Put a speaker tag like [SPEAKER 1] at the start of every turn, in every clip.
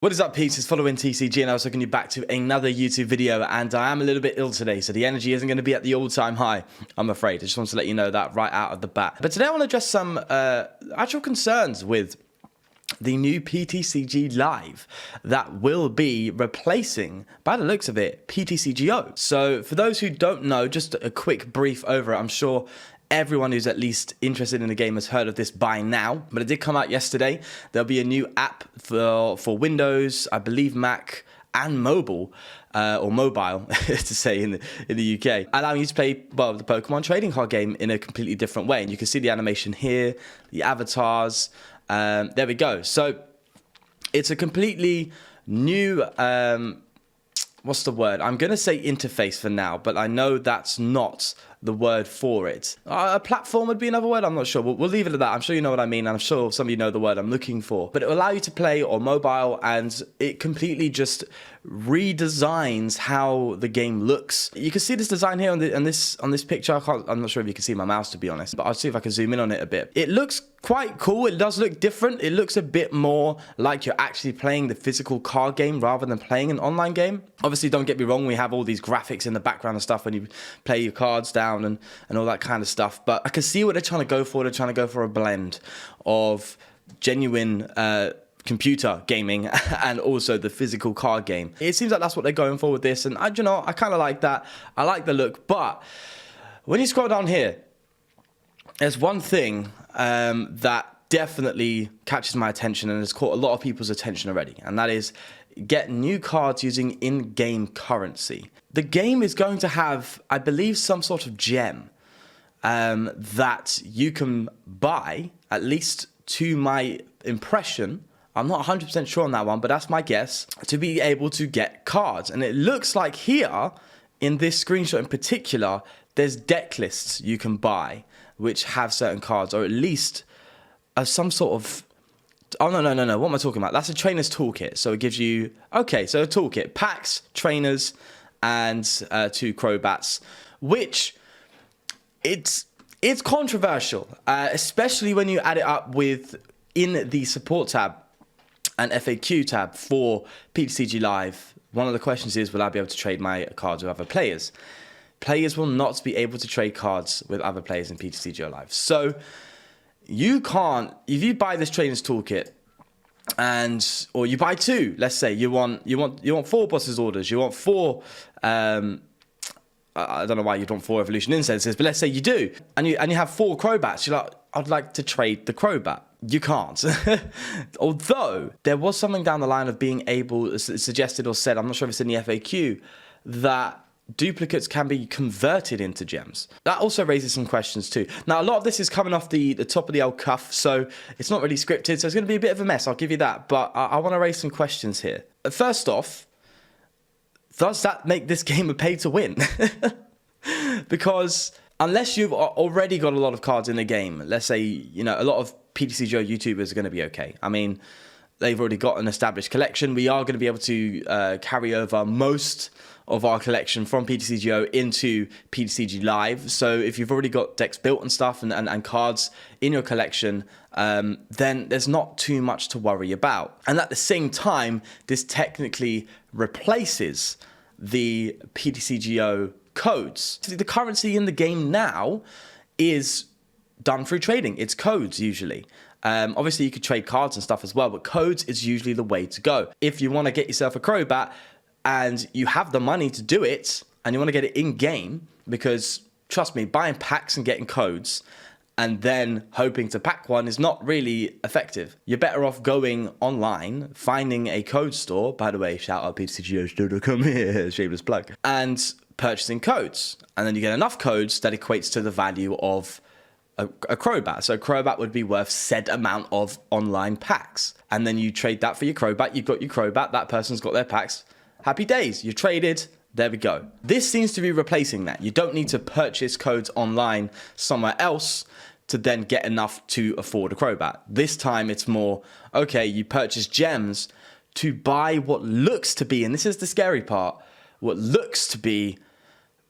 [SPEAKER 1] What is up, peeps? It's following TCG, and I was taking you back to another YouTube video, and I am a little bit ill today, so the energy isn't going to be at the all-time high, I'm afraid. I just wanted to let you know that right out of the bat. But today I want to address some actual concerns with the new PTCG Live that will be replacing, by the looks of it, ptcgo. So for those who don't know, just a quick brief over it. I'm sure everyone who's at least interested in the game has heard of this by now, but it did come out yesterday. There'll be a new app for Windows, I believe Mac, and mobile, or mobile, to say in the UK, allowing you to play, well, the Pokemon trading card game in a completely different way. And you can see the animation here, the avatars. There we go. So it's a completely new, what's the word? I'm going to say interface for now, but I know that's not the word for it. A platform would be another word. I'm not sure. We'll leave it at that. I'm sure you know what I mean. And I'm sure some of you know the word I'm looking for. But it will allow you to play on mobile, and it completely just redesigns how the game looks. You can see this design here on this picture. I'm not sure if you can see my mouse, to be honest, but I'll see if I can zoom in on it a bit. It looks quite cool. It does look different. It looks a bit more like you're actually playing the physical card game rather than playing an online game. Obviously, don't get me wrong, we have all these graphics in the background and stuff when you play your cards down and all that kind of stuff, but I can see what they're trying to go for. They're trying to go for a blend of genuine computer gaming and also the physical card game. It seems like that's what they're going for with this, and I kind of like that. I like the look, but when you scroll down here, there's one thing that definitely catches my attention and has caught a lot of people's attention already, and that is get new cards using in-game currency. The game is going to have, I believe, some sort of gem that you can buy, at least to my impression. I'm not 100% sure on that one, but that's my guess, to be able to get cards. And it looks like here, in this screenshot in particular, there's deck lists you can buy which have certain cards, or at least some sort of... Oh, no. What am I talking about? That's a trainer's toolkit. So it gives you... Okay, so a toolkit. Packs, trainers, and 2 Crobats, which it's controversial, especially when you add it up with in the support tab and FAQ tab for PTCG Live. One of the questions is, will I be able to trade my cards with other players? Players will not be able to trade cards with other players in PTCG Live. So you can't, if you buy this trainer's toolkit, or you buy 2, let's say you want 4 bosses orders, you want 4 I don't know why you'd want 4 evolution incenses, but let's say you do, and you have 4 Crobats. You're like, I'd like to trade the Crobat. You can't. Although there was something down the line of being able, suggested or said, I'm not sure if it's in the FAQ, that duplicates can be converted into gems. That also raises some questions too. Now, a lot of this is coming off the top of the old cuff, so it's not really scripted, so it's going to be a bit of a mess, I'll give you that. But I want to raise some questions here. First off, does that make this game a pay to win? Because unless you've already got a lot of cards in the game, let's say, you know, a lot of PTCGO YouTubers are going to be okay. I mean, they've already got an established collection. We are going to be able to carry over most of our collection from PTCGO into PTCG Live. So if you've already got decks built and stuff and cards in your collection, then there's not too much to worry about. And at the same time, this technically replaces the PTCGO codes. The currency in the game now is done through trading. It's codes usually. Obviously, you could trade cards and stuff as well, but codes is usually the way to go. If you want to get yourself a Crobat and you have the money to do it and you want to get it in-game, because trust me, buying packs and getting codes and then hoping to pack one is not really effective. You're better off going online, finding a code store, by the way, shout out ptcgo.com here, shameless plug, and purchasing codes. And then you get enough codes that equates to the value of a Crobat. So a Crobat would be worth said amount of online packs. And then you trade that for your Crobat. You've got your Crobat. That person's got their packs. Happy days. You've traded. There we go. This seems to be replacing that. You don't need to purchase codes online somewhere else to then get enough to afford a Crobat. This time it's more, okay, you purchase gems to buy what looks to be, and this is the scary part, what looks to be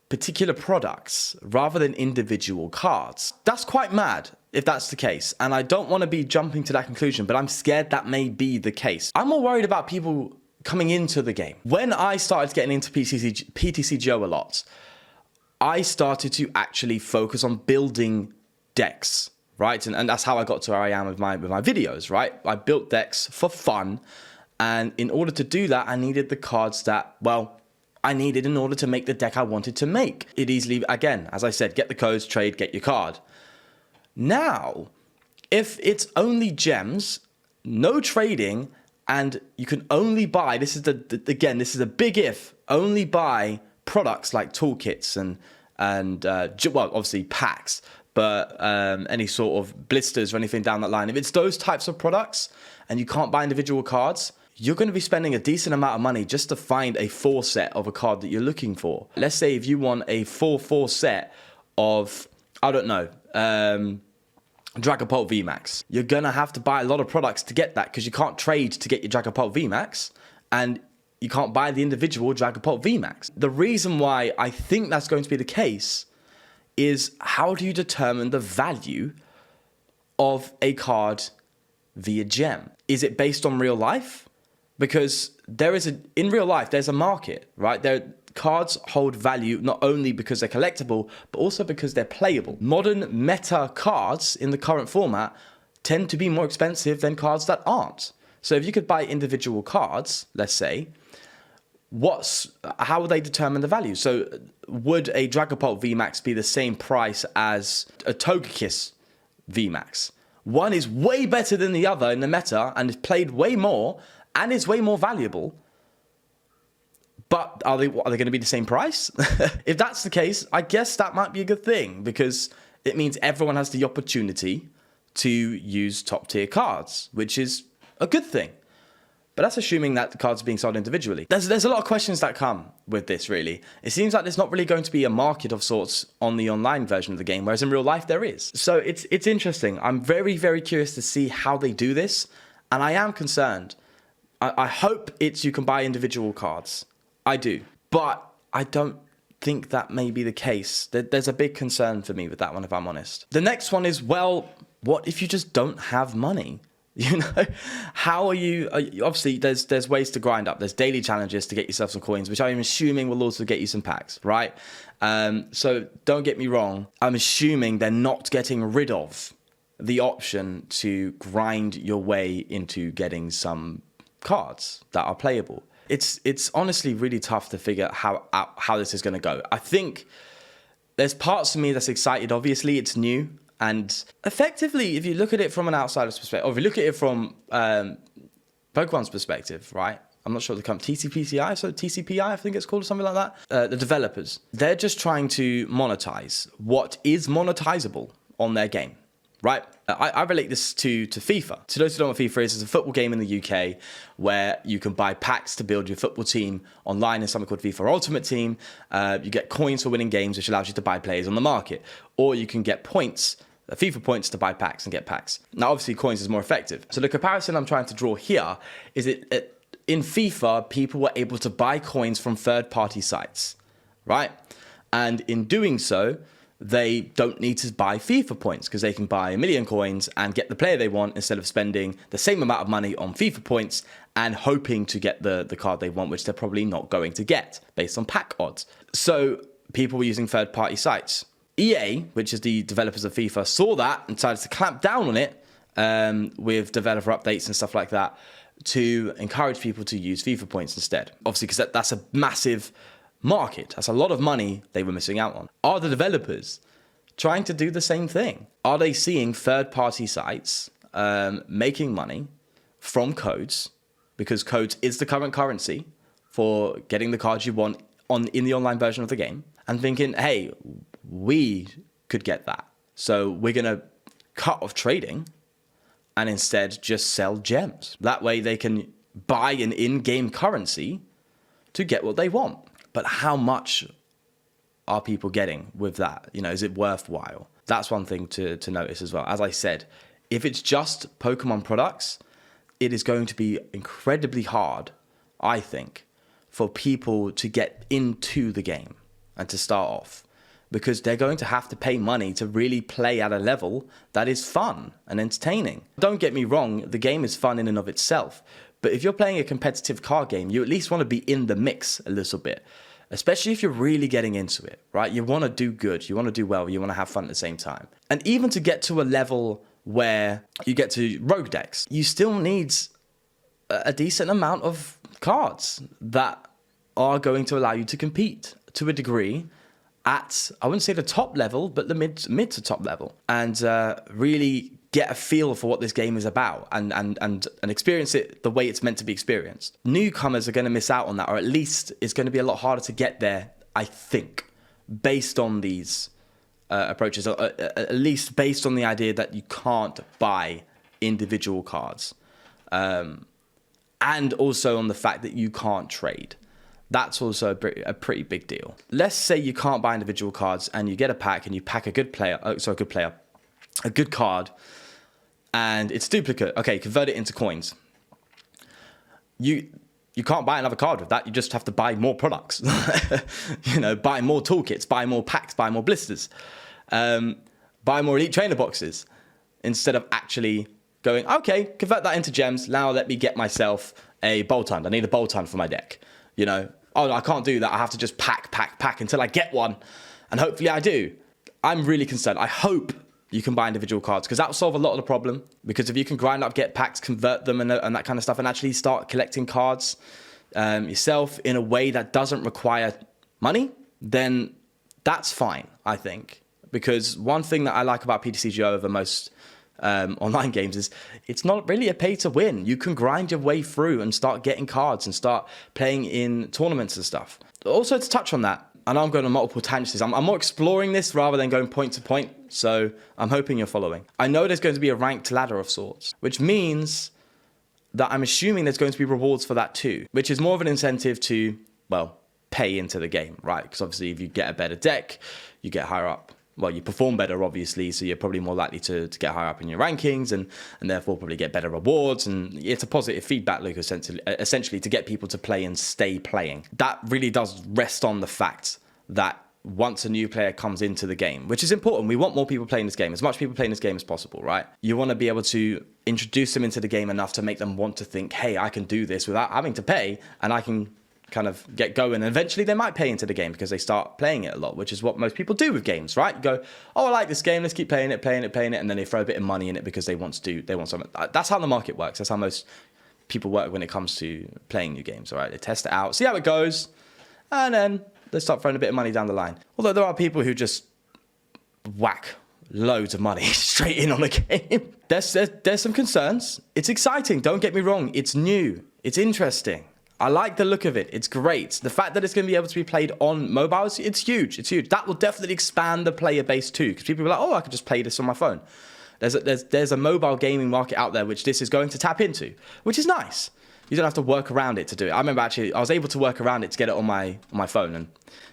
[SPEAKER 1] particular products rather than individual cards. That's quite mad. if that's the case. And I don't want to be jumping to that conclusion, but I'm scared that may be the case. I'm more worried about people coming into the game. When I started getting into PTCGO a lot, I started to actually focus on building decks, right? And that's how I got to where I am with my videos, right? I built decks for fun. And in order to do that, I needed the cards that, well, I needed in order to make the deck I wanted to make. It easily, again, as I said, get the codes, trade, get your card. Now, if it's only gems, no trading, and you can only buy, this is this is a big if, only buy products like toolkits and well, obviously packs, but any sort of blisters or anything down that line. If it's those types of products and you can't buy individual cards, you're going to be spending a decent amount of money just to find a 4 set of a card that you're looking for. Let's say if you want a 4/4 set of, I don't know, Dragapult VMAX, you're going to have to buy a lot of products to get that, because you can't trade to get your Dragapult VMAX, and you can't buy the individual Dragapult VMAX. The reason why I think that's going to be the case is, how do you determine the value of a card via gem? Is it based on real life? Because in real life, there's a market, right? Cards hold value not only because they're collectible, but also because they're playable. Modern meta cards in the current format tend to be more expensive than cards that aren't. So if you could buy individual cards, let's say, how would they determine the value? So would a Dragapult VMAX be the same price as a Togekiss VMAX? One is way better than the other in the meta and is played way more and is way more valuable. But are they going to be the same price? If that's the case, I guess that might be a good thing, because it means everyone has the opportunity to use top tier cards, which is a good thing. But that's assuming that the cards are being sold individually. There's a lot of questions that come with this, really. It seems like there's not really going to be a market of sorts on the online version of the game, whereas in real life there is. So it's interesting. I'm very, very curious to see how they do this, and I am concerned. I hope you can buy individual cards. I do. But I don't think that may be the case. There's a big concern for me with that one, if I'm honest. The next one is, well, what if you just don't have money? You know, how are you? Obviously, there's ways to grind up. There's daily challenges to get yourself some coins, which I'm assuming will also get you some packs, right? So don't get me wrong. I'm assuming they're not getting rid of the option to grind your way into getting some cards that are playable. It's honestly really tough to figure how this is going to go. I think there's parts of me that's excited. Obviously, it's new. And effectively, if you look at it from an outsider's perspective, or if you look at it from Pokemon's perspective, right? I'm not sure what they come, TCPCI, so TCPI, I think it's called, or something like that. The developers, they're just trying to monetize what is monetizable on their game, right? I relate this to FIFA. To those who don't know what FIFA is, it's a football game in the UK where you can buy packs to build your football team online. There's something called FIFA Ultimate Team. You get coins for winning games, which allows you to buy players on the market. Or you can get points, FIFA points, to buy packs and get packs. Now, obviously, coins is more effective. So the comparison I'm trying to draw here is in FIFA, people were able to buy coins from third-party sites, right? And in doing so, they don't need to buy FIFA points, because they can buy 1 million coins and get the player they want instead of spending the same amount of money on FIFA points and hoping to get the card they want, which they're probably not going to get based on pack odds. So people were using third-party sites. EA, which is the developers of FIFA, saw that and decided to clamp down on it with developer updates and stuff like that to encourage people to use FIFA points instead. Obviously, because that's a massive market. That's a lot of money they were missing out on. Are the developers trying to do the same thing? Are they seeing third-party sites making money from codes, because codes is the current currency for getting the cards you want in the online version of the game, and thinking, hey, we could get that, so we're going to cut off trading and instead just sell gems. That way they can buy an in-game currency to get what they want. But how much are people getting with that? You know, is it worthwhile? That's one thing to notice as well. As I said, if it's just Pokemon products, it is going to be incredibly hard, I think, for people to get into the game and to start off. because they're going to have to pay money to really play at a level that is fun and entertaining. Don't get me wrong, the game is fun in and of itself, but if you're playing a competitive card game, you at least want to be in the mix a little bit, especially if you're really getting into it, right? You want to do good, you want to do well, you want to have fun at the same time. And even to get to a level where you get to rogue decks, you still need a decent amount of cards that are going to allow you to compete to a degree at, I wouldn't say the top level, but the mid to top level, and really get a feel for what this game is about and experience it the way it's meant to be experienced. Newcomers are going to miss out on that, or at least it's going to be a lot harder to get there, I think, based on these approaches, or at least based on the idea that you can't buy individual cards, and also on the fact that you can't trade. That's also a pretty big deal. Let's say you can't buy individual cards and you get a pack and you pack a good card, and it's duplicate. Okay, convert it into coins. You can't buy another card with that. You just have to buy more products. You know, buy more toolkits, buy more packs, buy more blisters, buy more elite trainer boxes, instead of actually going, okay, convert that into gems. Now let me get myself a bolt hunt. I need a bolt hunt for my deck. You know, oh, I can't do that. I have to just pack until I get one. And hopefully I do. I'm really concerned. I hope you can buy individual cards, because that will solve a lot of the problem. Because if you can grind up, get packs, convert them and that kind of stuff, and actually start collecting cards yourself in a way that doesn't require money, then that's fine, I think. Because one thing that I like about PTCG over most online games is it's not really a pay to win. You can grind your way through and start getting cards and start playing in tournaments and stuff. Also, to touch on that, I know I'm going on multiple tangents. I'm more exploring this rather than going point to point, so I'm hoping you're following. I know there's going to be a ranked ladder of sorts, which means that I'm assuming there's going to be rewards for that too, which is more of an incentive to, well, pay into the game, right? Because obviously if you get a better deck, you get higher up. Well, you perform better, obviously, so you're probably more likely to get higher up in your rankings and therefore probably get better rewards. And it's a positive feedback loop, essentially, to get people to play and stay playing. That really does rest on the fact that once a new player comes into the game, which is important, we want more people playing this game, as much people playing this game as possible, right? You want to be able to introduce them into the game enough to make them want to think, hey, I can do this without having to pay, and I can kind of get going, and eventually they might pay into the game because they start playing it a lot, which is what most people do with games, right? You go, oh, I like this game, let's keep playing it, and then they throw a bit of money in it because they want something. That's how the market works. That's how most people work when it comes to playing new games, all right? They test it out, see how it goes, and then they start throwing a bit of money down the line. Although there are people who just whack loads of money straight in on the game. There's some concerns. It's exciting, don't get me wrong. It's new, it's interesting. I like the look of it. It's great. The fact that it's going to be able to be played on mobiles, it's huge. It's huge. That will definitely expand the player base too, because people are like, oh, I could just play this on my phone. There's a mobile gaming market out there which this is going to tap into, which is nice. You don't have to work around it to do it. I remember actually, I was able to work around it to get it on my phone, and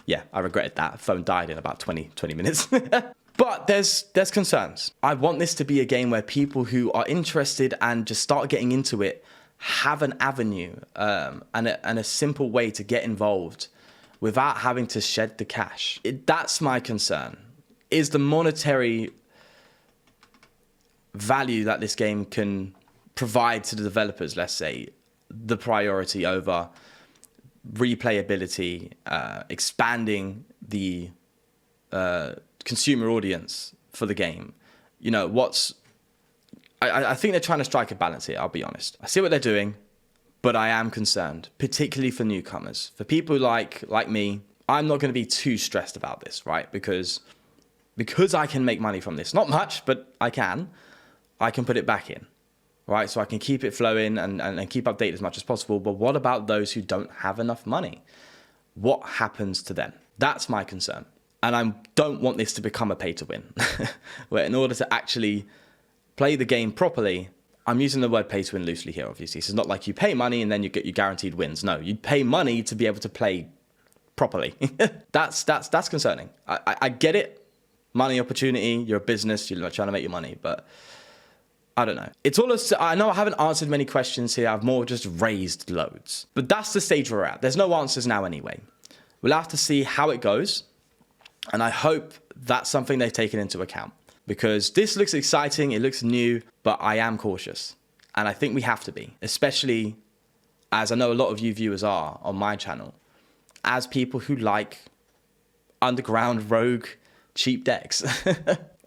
[SPEAKER 1] yeah, I regretted that. Phone died in about 20 minutes. But there's concerns. I want this to be a game where people who are interested and just start getting into it have an avenue and a simple way to get involved without having to shed the cash. That's my concern. Is the monetary value that this game can provide to the developers, let's say, the priority over replayability, expanding the consumer audience for the game? You know, I think they're trying to strike a balance here, I'll be honest. I see what they're doing, but I am concerned, particularly for newcomers. For people like me, I'm not going to be too stressed about this, right? Because I can make money from this. Not much, but I can put it back in, right? So I can keep it flowing and keep updated as much as possible. But what about those who don't have enough money? What happens to them? That's my concern. And I don't want this to become a pay to win, where in order to actually play the game properly, I'm using the word pay to win loosely here, obviously. So it's not like you pay money and then you get your guaranteed wins. No, you pay money to be able to play properly. That's concerning. I get it. Money, opportunity, you're a business, you're trying to make your money, but I don't know. It's all I know I haven't answered many questions here. I've more just raised loads. But that's the stage we're at. There's no answers now anyway. We'll have to see how it goes. And I hope that's something they've taken into account, because this looks exciting, it looks new, but I am cautious. And I think we have to be, especially as I know a lot of you viewers are on my channel, as people who like underground rogue cheap decks.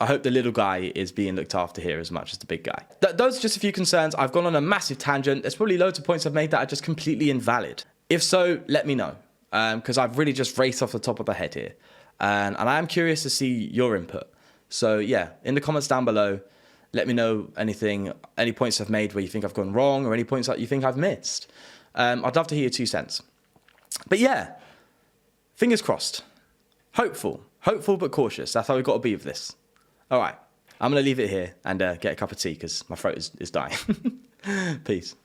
[SPEAKER 1] I hope the little guy is being looked after here as much as the big guy. Those are just a few concerns. I've gone on a massive tangent. There's probably loads of points I've made that are just completely invalid. If so, let me know, because I've really just raced off the top of the head here. And I am curious to see your input. So yeah, in the comments down below, let me know any points I've made where you think I've gone wrong, or any points that you think I've missed. I'd love to hear your 2 cents. But yeah, fingers crossed. Hopeful but cautious. That's how we've got to be with this. All right, I'm going to leave it here and get a cup of tea because my throat is dying. Peace.